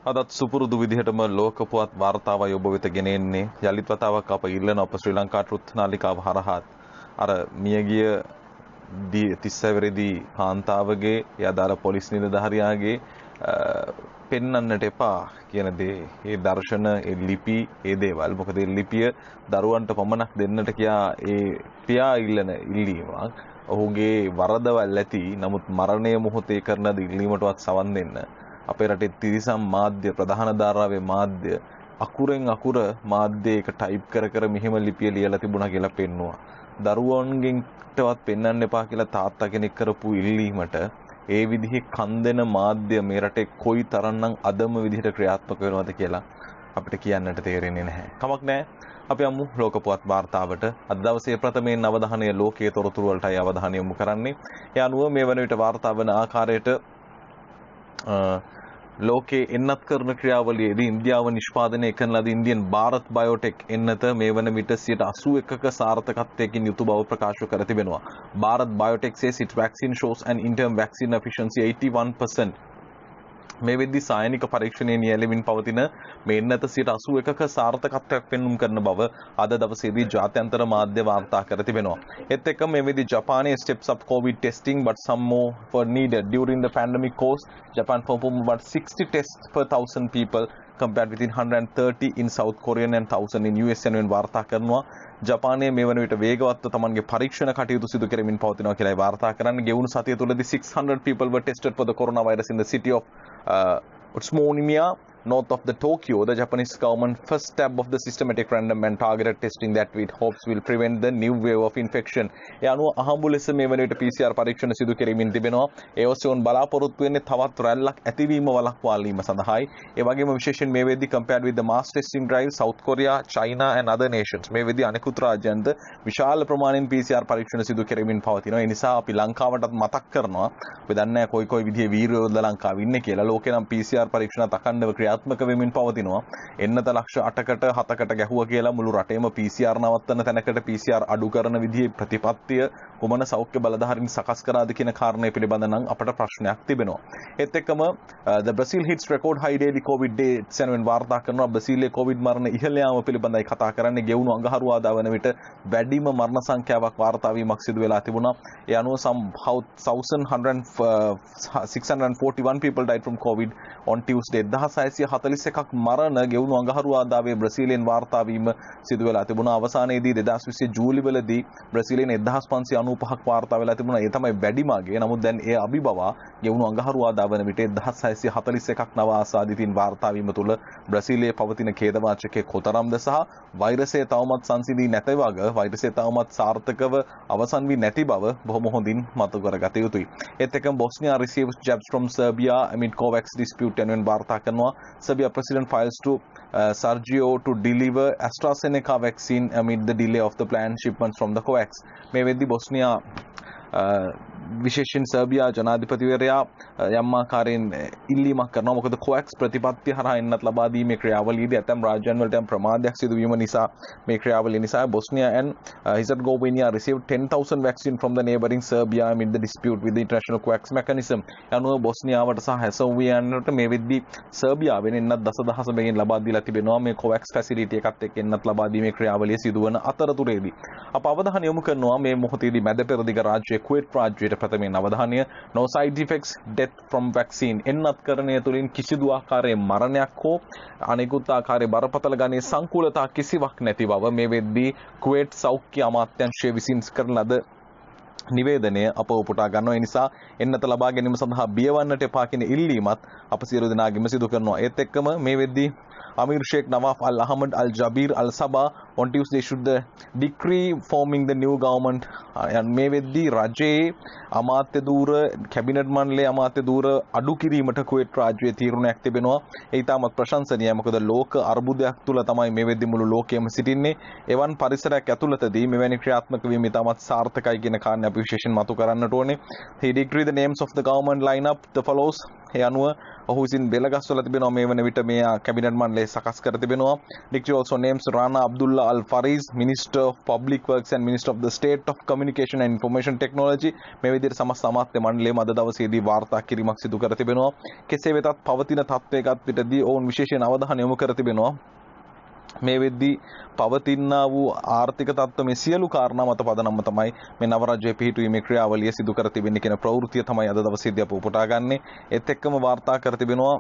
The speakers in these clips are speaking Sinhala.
අදත් සුපුරුදු විදිහටම ලෝක පුවත් වාර්තාවයි ඔබ වෙත ගෙනෙන්නේ යලිත් වතාවක් අප ඉල්ලන අප ශ්‍රී ලංකා ට්‍රුත් නාලිකාව හරහා අර මියගිය 30 වෙනිදි කාන්තාවගේ යදාළ පොලිස් නිලධාරියාගේ පෙන්වන්නට එපා කියන දේ ඒ දර්ශන ඒ ලිපි ඒ දේවල් මොකද ඒ ලිපිය දරුවන්ට පමණක් දෙන්නට කියා ඒ පියා ඉල්ලන ඉල්ලීමක් ඔහුගේ වරදවල් ඇති නමුත් මරණය මොහොතේ කරන ඉල්ලීමටවත් සවන් දෙන්න අපේ රටේ තිරිසම් මාධ්‍ය ප්‍රධාන ධාරාවේ මාධ්‍ය අකුරෙන් අකුර මාධ්‍යයක ටයිප් කර කර මෙහෙම ලිපිය ලියලා තිබුණා කියලා පෙන්නවා. දරුවන්ගෙන්ටවත් පෙන්වන්න එපා කියලා තාත්තා කෙනෙක් කරපු ඉල්ලීමට ඒ විදිහේ කන් දෙන මාධ්‍ය මේ රටේ කොයි තරම්නම් අදම විදිහට ක්‍රියාත්මක වෙනවද කියලා අපිට කියන්නට තේරෙන්නේ නැහැ. කමක් නැහැ. අපි යමු ලෝක පුවත් වාර්තාවට. අද දවසේ ප්‍රථමයෙන් අවධානය ලෝකයේ තොරතුරු වලටයි අවධානය යොමු කරන්නේ. ඒ අනුව මේ වන විට වාර්තා වන ආකාරයට ලෝකයේ එන්නත් කරන ක්‍රියාවලියේදී ඉන්දියාව නිෂ්පාදනය කරන ලද ඉන්දියන් ಭಾರತ್ බයෝටෙක් එන්නත මේ වන විට 81%ක සාර්ථකත්වයකින් යුතු බව ප්‍රකාශ කර තිබෙනවා. Bharat Biotech says its vaccine shows an interim vaccine efficiency 81%. මේ වෙද්දී සායනික පරීක්ෂණයේ නියැලෙමින් පවතින මේ එන්නත 81%ක සාර්ථකත්වයක් පෙන්눔 කරන බව අද දවසේදී ජාත්‍යන්තර මාධ්‍ය වාර්තා කර තිබෙනවා. ඒත් එක්කම මේ වෙද්දී ජපානයේ steps up covid testing but some more were needed during the pandemic course. Japan performed about 60 tests per 1000 people compared with 130 in South Korean and 1000 in US යනුවෙන් වාර්තා කරනවා. ජපානයේ මේ වන විට වේගවත්ව තමන්ගේ පරීක්ෂණ කටයුතු සිදු කරමින් පවතිනවා කියලායි වාර්තා කරන්නේ. ගෙවුණු සතිය තුළදී 600 people were tested for the coronavirus in the city of Utsunomiya, north of the Tokyo. The Japanese government first step of the systematic random and targeted testing that it hopes will prevent the new wave of infection. ඒ අනුව අහඹු ලෙස මේ වන විට PCR පරීක්ෂණ සිදු කෙරෙමින් තිබෙනවා. ඒ ඔස්සේ උන් බලාපොරොත්තු වෙන්නේ තවත් රැල්ලක් ඇතිවීම වළක්වාලීම සඳහායි. ඒ වගේම විශේෂයෙන් මේ වෙද්දී compared with the mass testing drive South Korea, China and other nations. මේ වෙද්දී අනෙකුත් රාජ්‍යන්ද විශාල ප්‍රමාණයෙන් PCR පරීක්ෂණ සිදු කෙරෙමින් පවතිනවා. ඒ නිසා අපි ලංකාවටත් මතක් කරනවා. අපි දන්නේ නැහැ කොයි විදිහේ වීරයෝද ලංකාවේ ඉන්නේ කියලා. ලෝකේ නම් PCR පරීක්ෂණ අඛණ්ඩව ක්‍රියාත්මක වෙමින් පවතිනවා. එන්නත ලක්ෂ 8කට 7කට ගැහුවා කියලා මුළු රටේම PCR නවත්තන තැනකට PCR අඩු කරන විදිහේ ප්‍රතිපත්තිය කොමන සෞඛ්‍ය බලධාරීන් සකස් කරාද කියන කාරණය පිළිබඳ නම් අපට ප්‍රශ්නයක් තිබෙනවා. ඒත් එක්කම the Brazil hits record high daily covid deaths යනුවෙන් වාර්තා කරනවා. බ්‍රසීලයේ covid මරණ ඉහළ යාම පිළිබඳයි කතා කරන්නේ. ගෙවුණු අඟහරුවාදා වන විට වැඩිම මරණ සංඛ්‍යාවක් වාර්තා වීමක් සිදු වෙලා තිබුණා. ඒ අනුව 641 people died from covid on Tuesday. 1641ක් මරණ ගෙවුණු අඟහරුවාදාවේ බ්‍රසීලයෙන් වාර්තා වීම සිදු වෙලා තිබුණා. අවසානයේදී 2020 ජූලි වලදී බ්‍රසීලයෙන් 1595ක් වාර්තා වෙලා තිබුණා. ඒ තමයි වැඩිම අගය. නමුත් දැන් ඒ අභිබවා ගෙවුණු අඟහරුවාදා වන විට 1641ක් නව ආසාදිතින් වාර්තා වීම තුළ බ්‍රසීලයේ පවතින ඛේදවාචකයේ කොතරම්ද සහ වෛරසය තවමත් සංසිඳී නැති වග වෛරසය තවමත් සාර්ථකව අවසන් වී නැති බව බොහොම හොඳින් මතු කරගත යුතුයි. ඒත් එක්කම බොස්නියා receives jabs from Serbia amid COVAX dispute යනුවෙන් වාර්තා කරනවා. Serbia president files to Sergio to deliver AstraZeneca vaccine amid the delay of the planned shipments from the COVAX. මේ වෙද්දී බොස්නියා විශේෂයෙන් සර්බියා ජනාධිපතිවරයා යම් ආකාරයෙන් ඉල්ලීමක් කරනවා. මොකද COVAX ප්‍රතිපත්තිය හරහා එන්නත් ලබා දීමේ ක්‍රියාවලියේදී ඇතැම් රාජ්‍යයන් වලට යම් ප්‍රමාදයක් සිදු වීම නිසා මේ ක්‍රියාවලිය නිසා බොස්නියා and Herzegovina received 10,000 vaccine from the neighboring Serbia amid the dispute with the international COVAX mechanism. යනුව බොස්නියාවට සහ හැසෝවියානට මේ වෙද්දී සර්බියාවෙන් එන්නත් දසදහස බැගින් ලබා දීලා තිබෙනවා. මේ COVAX facility එකත් එක්ක එන්නත් ලබා දීමේ ක්‍රියාවලිය සිදුවන අතරතුරේදී අප අවධානය යොමු කරනවා මේ මොහොතේදී මැද පෙරදිග රාජ්‍යයේ කුවේට් රාජ්‍යයට ප්‍රථමයෙන් අවධානය. no side effects death from vaccine. එන්නත් කරණය තුළින් කිසිදු ආකාරයේ මරණයක් හෝ අනෙකුත් ආකාරයේ බරපතල ගණයේ සංකූලතා කිසිවක් නැති බව මේ වෙද්දී කුවේට් සෞඛ්‍ය අමාත්‍යාංශය විසින් කරන ලද නිවේදනය අප උපුටා ගන්නවා. ඒ නිසා එන්නත ලබා ගැනීම සඳහා බියවන්නට එපා කියන ඉල්ලීමත් අප සියලු දෙනාගෙම සිදු කරනවා. ඒත් එක්කම මේ වෙද්දී Amir Sheikh Nawaf Al Ahmad Al Jabir Al Sabah on Tuesday issued the decree forming the new government. මේ වෙද්දී රජයේ අමාත්‍ය ධූර කැබිනට් මණ්ඩලයේ අමාත්‍ය ධූර අඩු කිරීමට කුවේට් රාජ්‍යයේ තීරණයක් තිබෙනවා. ඒ ඉතාමත් ප්‍රශංසනීයයි. මොකද ලෝක අර්බුදයක් තුල තමයි මේ වෙද්දී මුළු ලෝකයම සිටින්නේ. එවන් පරිසරයක් ඇතුළතදී මෙවැනි ක්‍රියාත්මක වීම ඉතාමත් සාර්ථකයි කියන කාරණේ අපි විශේෂයෙන් මතු කරන්නට ඕනේ. He decreed the names of the government lineup the follows: ඒ අනුව ඔහු විසින් බෙලගස්වලා තිබෙනවා මේ වන විට මේ කැබිනට් මණ්ඩලය සකස් කර තිබෙනවා. Dictator also names Rana Abdullah Al Fariz, Minister of Public Works and Minister of the State of Communication and Information Technology. මේ විදිහට සමස්ත අමාත්‍ය මණ්ඩලයම අද දවසේදී වාර්තා කිරීමක් සිදු කර තිබෙනවා. කෙසේ වෙතත් පවතින තත්ත්වයකට පිටදී ඔවුන් විශේෂයෙන් අවධානය යොමු කර තිබෙනවා. මේ වෙද්දී පවතිනා වූ ආර්ථික තත්ත්ව මේ සියලු කාරණා මත පදනම්ව තමයි මේ නව රාජ්‍ය පිහිටුවීමේ ක්‍රියාවලිය සිදු කර තිබෙන්නේ කියන ප්‍රවෘත්තිය තමයි අද දවසේදී අප උපුටා ගන්නේ. ඒත් එක්කම වාර්තා කර තිබෙනවා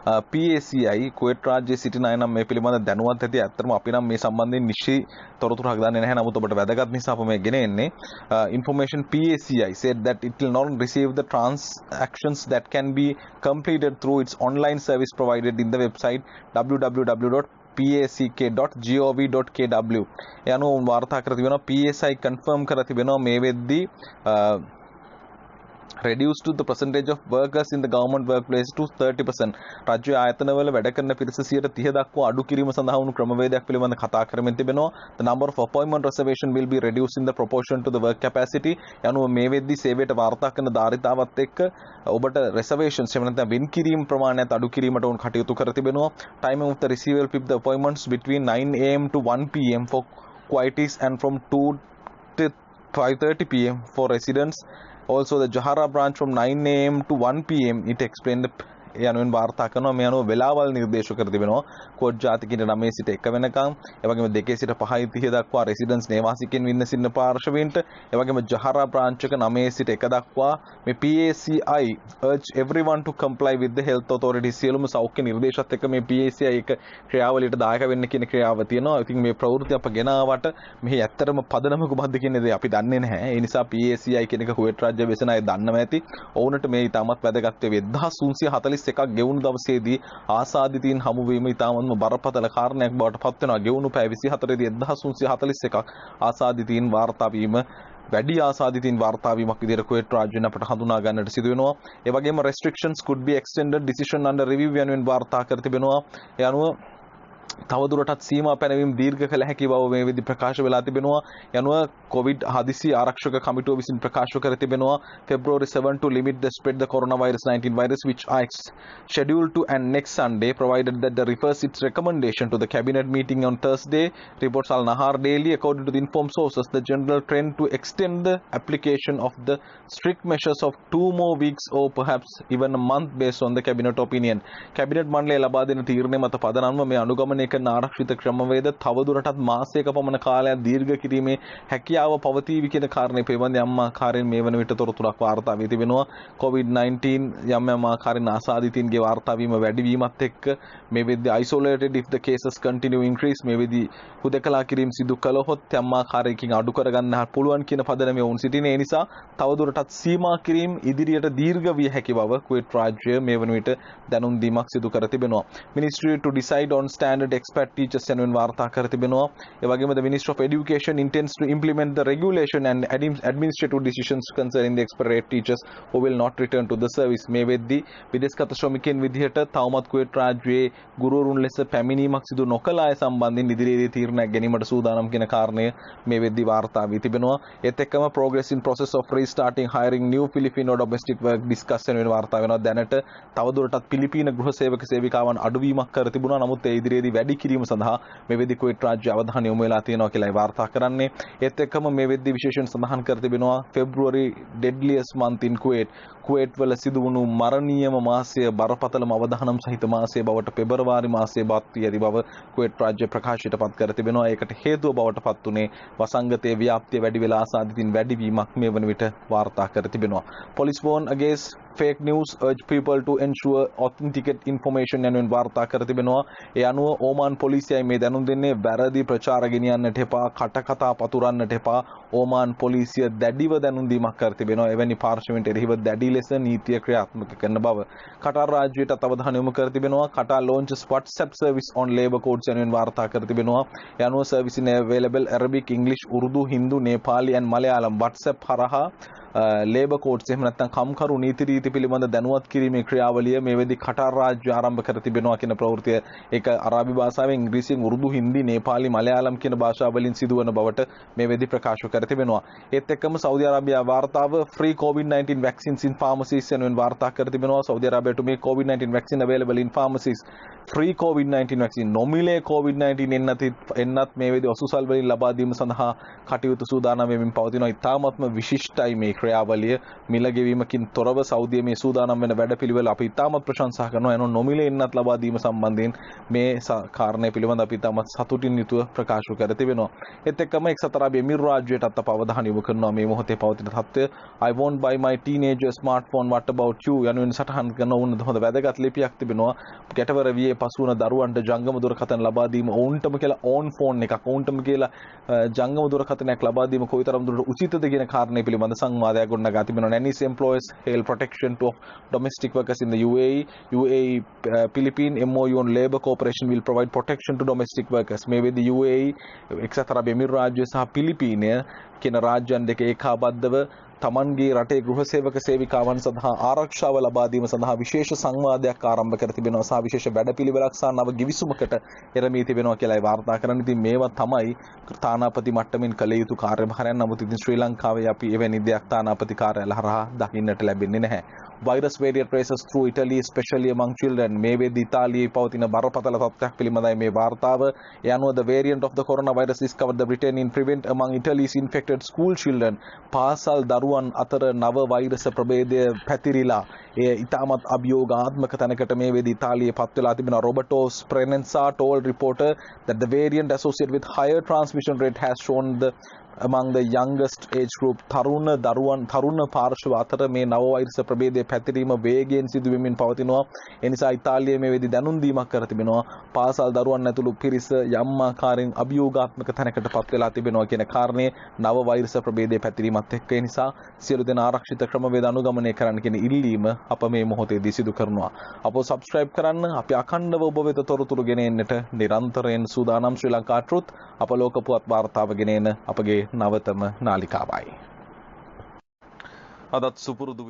PACI කුවේට් රාජ්‍යයේ සිටින අය නම් මේ පිළිබඳ දැනුවත් ඇති. ඇත්තටම අපි නම් මේ සම්බන්ධයෙන් නිශ්චි තොරතුරක් දන්නේ නැහැ. නමුත් ඔබට වැදගත් නිසා අප මේ ගෙන එන්නේ. Information PACI said that it will not receive the transactions that can be completed through its online service provided in the website www.pack.gov.kw. ඒ අනුව වාර්තා කර තිබෙනවා PACI confirm කර තිබෙනවා මේ වෙද්දී reduce to the percentage of workers in the government workplace to 30%. රාජ්‍ය ආයතනවල වැඩ කරන පිරිස 30% දක්වා අඩු කිරීම සඳහා වුණු ක්‍රමවේදයක් පිළිබඳ කතා කරමින් තිබෙනවා. The number of appointment reservation will be reduced in the proportion to the work capacity. යනුව මේ වෙද්දී සේවයට වාර්තා කරන ධාරිතාවත් එක්ක ඔබට reservations එහෙම නැත්නම් වෙන් කිරීම ප්‍රමාණයත් අඩු කිරීමට උන් කටයුතු කර තිබෙනවා. Time of the receival of the appointments between 9 am to 1 pm for quieties and from 2 to 5:30 pm for residents. Also the Johara branch from 9 am to 1 pm. It explained the යනුවෙන් වාර්තා කරනවා. මේ අනුව වෙලාවල් නිර්දේශ කර තිබෙනවා. කෝඩ් ජාතිකින්ට 9 සිට 1 වෙනකම්, ඒ වගේම 2 සිට 5:30 දක්වා රෙසිඩන්ස් නේවාසිකයන් ඉන්න සින්න පාර්ශවීන්ට, ඒ වගේම ජහරා බ්‍රාන්ච් එක 9 සිට 1 දක්වා මේ PACI urge everyone to comply with the health authorities. සියලුම සෞඛ්‍ය නිර්දේශات එක්ක මේ PACI එක ක්‍රියාවලියට දායක වෙන්න කියන ක්‍රියාව තියෙනවා. ඉතින් මේ ප්‍රවෘත්ති අප ගෙනාවට මෙහි ඇත්තටම පදනම කුමක්ද කියන දේ අපි දන්නේ නැහැ. ඒ නිසා PACI කියන එක කුවේට් රාජ්‍ය වෙසන අය දන්නම ඇති. ඔවුන්ට මේ ඉතාමත් වැදගත් වේ. 1341 එකක් ගෙවුණු දවසේදී ආසාදිතයින් හමුවීම ඉතාමත්ම බරපතල කාරණයක් බවට පත් වෙනවා. ගෙවුණු පැය 24 දී 1341ක් ආසාදිතයින් වාර්තා වීම වැඩි ආසාදිතයින් වාර්තා වීමක් විදිහට කුවේට් රාජ්‍යයෙන් අපට හඳුනා ගන්නට සිදු වෙනවා. ඒ වගේම restrictions could be extended, decision under review යනුවෙන් වාර්තා කර තිබෙනවා. ඒ අනුව තවදුරටත් සීමා පැනවීම දීර්ඝ කළ හැකි බව මේ විදි ප්‍රකාශ වෙලා තිබෙනවා. යනුව කොවිඩ් හදිසි ආරක්ෂක කමිටුව විසින් ප්‍රකාශ කර තිබෙනවා. February 7 to limit the spread the coronavirus 19 virus which are scheduled to end next Sunday, provided that the refers its recommendation to the cabinet meeting on Thursday. Reports Al Nahar Daily. According to the informed sources, the general trend to extend the application of the strict measures of 2 more weeks or perhaps even a month based on the cabinet opinion. Cabinet මණ්ඩලය ලබා දෙන තීරණය මත පදනම්ව මේ අනුගමනය කරන ආරක්ෂිත ක්‍රමවේද තවදුරටත් මාසයක පමණ කාලයක් දීර්ඝ කිරීමේ හැකියාව පවතීවි කියන කාරණේ පිළිබඳ යම් ආකාරයෙන් මේ වන විට තොරතුරක් වාර්තා වී තිබෙනවා. COVID-19 යම් ආකාරයෙන් ආසාදිතින්ගේ වාර්තා වීම වැඩි වීමත් එක්ක මේ වෙද්දී isolated if the cases continue increase මේ වෙද්දී හුදකලා කිරීම සිදු කළොත් යම් ආකාරයකින් අඩු කරගන්න පුළුවන් කියන පදනමේ වුන් සිටින. ඒ නිසා තවදුරටත් සීමා කිරීම ඉදිරියට දීර්ඝ විය හැකි බව කුවේට් රාජ්‍යය මේ වන විට දැනුම් දීමක් සිදු කර තිබෙනවා. Ministry to decide on standard expert teachers යනුවෙන් වාර්තා කර තිබෙනවා. ඒ වගේම the Ministry of Education intends to implement the regulation and administrative decisions concerning the expatriate teachers who will not return to the service. මේ වෙද්දී විදේශගත ශ්‍රමිකයන් විදිහට තවමත් කුවේට් රාජ්‍යයේ ගුරුවරුන් ලෙස පැමිණීමක් සිදු නොකළ අය සම්බන්ධයෙන් ඉදිරියේදී තීරණයක් ගැනීමට සූදානම් කියන කාරණය මේ වෙද්දී වාර්තා වී තිබෙනවා. ඒත් එක්කම progress in process of restarting hiring new Filipino domestic work discussion වෙන වාර්තා වෙනවා. දැනට තවදුරටත් පිලිපීන ගෘහ සේවක සේවිකාවන් අඩුවීමක් කර තිබුණා. නමුත් ඒ ඉදිරියේදී වැඩි කිරීම සඳහා මේ වෙද්දී කුවේට් රාජ්‍ය අවධානය යොමු වෙලා තියෙනවා කියලා වාර්තා කරන්නේ. ඒත් එක්කම මේ වෙද්දී විශේෂයෙන් සඳහන් කර තිබෙනවා February deadliest month in Kuwait. Kuwait වල සිදු වුණු මරණීයම මාසය බරපතලම අවදානම් සහිත මාසය බවට පෙබරවාරි මාසය බත් වී ඇති බව කුවේට් රාජ්‍ය ප්‍රකාශයට පත් කර තිබෙනවා. ඒකට හේතුව බවට පත් උනේ වසංගතයේ ව්‍යාප්තිය වැඩි වෙලා ආසාදිතින් වැඩි වීමක් මේ වන විට වාර්තා කර තිබෙනවා. Police warn against fake news, urge people to ensure authenticate information යනුවෙන් වාර්තා කර තිබෙනවා. ඒ අනුව ඕමාන් පොලිසියයි මේ දැනුම් දෙන්නේ වැරදි ප්‍රචාර ගෙනියන්නට එපා, කටකතා පතුරන්නට එපා. ඕමාන් පොලිසිය දැඩිව දැනුම් දීමක් කර තිබෙනවා. එවැනි පාර්ශවයන්ට එරෙහිව දැඩි ලෙස නීතිය ක්‍රියාත්මක කරන බව කටාර් රාජ්‍යයට අවධානය යොමු කර තිබෙනවා. Qatar launches WhatsApp service on labor codes යනුවෙන් වාර්තා කර තිබෙනවා. ඒ අනුව service is available Arabic, English, Urdu, Hindu, Nepali and Malayalam WhatsApp හරහා ලේබර් කෝඩ්ස් එහෙම නැත්නම් කම්කරු නීති රීති පිළිබඳ දැනුවත් කිරීමේ ක්‍රියාවලිය මේ වෙද්දී කටාර් රාජ්‍ය ආරම්භ කර තිබෙනවා කියන ප්‍රවෘත්තිය ඒක අරාබි භාෂාවෙන් ඉංග්‍රීසියෙන් උර්දු හින්දි නේපාලි මලයාලම් කියන භාෂාවලින් සිදුවන බවට මේ වෙද්දී ප්‍රකාශ කර තිබෙනවා. ඒත් එක්කම සෞදි අරාබියා වාර්තාව free COVID-19 vaccines in pharmacies යනුවෙන් වාර්තා කර තිබෙනවා. සෞදි අරාබියට මේ COVID-19 vaccine available in pharmacies free COVID-19 vaccine නොමිලේ COVID-19 එන්නත් මේ වෙද්දී ඔසුසල් වලින් ලබා දීම සඳහා කටයුතු සූදානම් වෙමින් පවතිනවා. ඉතාමත්ම විශිෂ්ටයි මේ ක්‍රියාවලිය. මිල ගෙවීමකින් තොරව සෞදිය මේ සූදානම් වෙන වැඩපිළිවෙල අපි ඉතාමත් ප්‍රශංසා කරනවා. එනෝ නොමිලේ එන්නත් ලබා දීම සම්බන්ධයෙන් මේ කාරණය පිළිබඳ අපි ඉතාමත් සතුටින් යුතුව ප්‍රකාශ කර තිබෙනවා. ඒත් එක්කම එක්සත් අරාබි එමිරාතු රාජ්‍යයටත් අප අවධානය යොමු කරනවා මේ මොහොතේ පවතින තත්ත්වය. I won't buy my teenager smartphone, what about you යනුවෙන් සටහන් කරන උන් හොඳ වැදගත් ලිපියක් තිබෙනවා. ගැටවර වියේ පසු වන දරුවන්ට ජංගම දුරකථන ලබා දීම ඔවුන්ටම කියලා ඕන් ෆෝන් එකක් ඔවුන්ටම කියලා ජංගම දුරකථනයක් ලබා දීම කොයිතරම් දුරට උචිතද කියන කාරණය පිළිබඳ සංවාදයක් ගොඩනගා තිබෙනවා. Nannies employees hail protection to domestic workers in the UAE Philippine MOU on Labour Cooperation will provide protection to domestic workers. මේ වෙද්දී UAE එක්සත් අරාබි එමිරාතු රාජ්‍ය සහ පිලිපීනය කියන රාජ්‍යයන් දෙක ඒකාබද්ධව තමන්ගේ රටේ ගෘහ සේවක සේවිකාවන් සඳහා ආරක්ෂාව ලබා දීම සඳහා විශේෂ සංවාදයක් ආරම්භ කර තිබෙනවා සහ විශේෂ වැඩපිළිවෙලක් සහ නව ගිවිසුමකට එරමී තිබෙනවා කියලායි වාර්තා කරන්නේ. ඉතින් මේවා තමයි තානාපති මට්ටමින් කළ යුතු කාර්යභාරයන්. නමුත් ඉතින් ශ්‍රී ලංකාවේ අපි එවැනි දෙයක් තානාපති කාර්යාල හරහා දකින්නට ලැබෙන්නේ නැහැ. virus variant traces through Italy, especially among children. මේ වෙද්දී ඉතාලියේ පවතින බරපතල තත්ත්වයක් පිළිබඳයි මේ වාර්තාව. ඒ අනුව the variant of the coronavirus discovered the Britain in prevent among Italy's infected school children. පාසල් දරුවන් අතර නව වෛරස ප්‍රභේදය පැතිරිලා ඒ ඉතාමත් අභියෝගාත්මක තැනකට මේ වෙද්දී ඉතාලියේ පත් වෙලා තිබෙනවා. Roberto Speranza told reporter that the variant associated with higher transmission rate has shown the among the youngest age group තරුණ පාර්ශව අතර මේ නව වෛරස ප්‍රභේදය පැතිරීම වේගයෙන් සිදුවෙමින් පවතිනවා. ඒ නිසා ඉතාලියේ මේ වෙද්දී දැනුම් දීමක් කර තිබෙනවා. පාසල් දරුවන් ඇතුළු පිරිස යම් ආකාරයෙන් අභියෝගාත්මක තැනකට පත් වෙලා තිබෙනවා කියන කාරණේ නව වෛරස ප්‍රභේදය පැතිරීමත් එක්ක. ඒ නිසා සියලු දෙනා ආරක්ෂිත ක්‍රමවේද අනුගමනය කරන්න කියන ඉල්ලීම අප මේ මොහොතේදී සිදු කරනවා. අපව subscribe කරන්න. අපි අඛණ්ඩව ඔබ වෙත තොරතුරු ගෙන එන්නට නිරන්තරයෙන් සූදානම්. ශ්‍රී ලංකා ට්‍රුත් අප ලෝක පුවත් වාර්තාව ගෙන එන අපගේ නවතම නාලිකාවයි. අදත් සුපුරුදු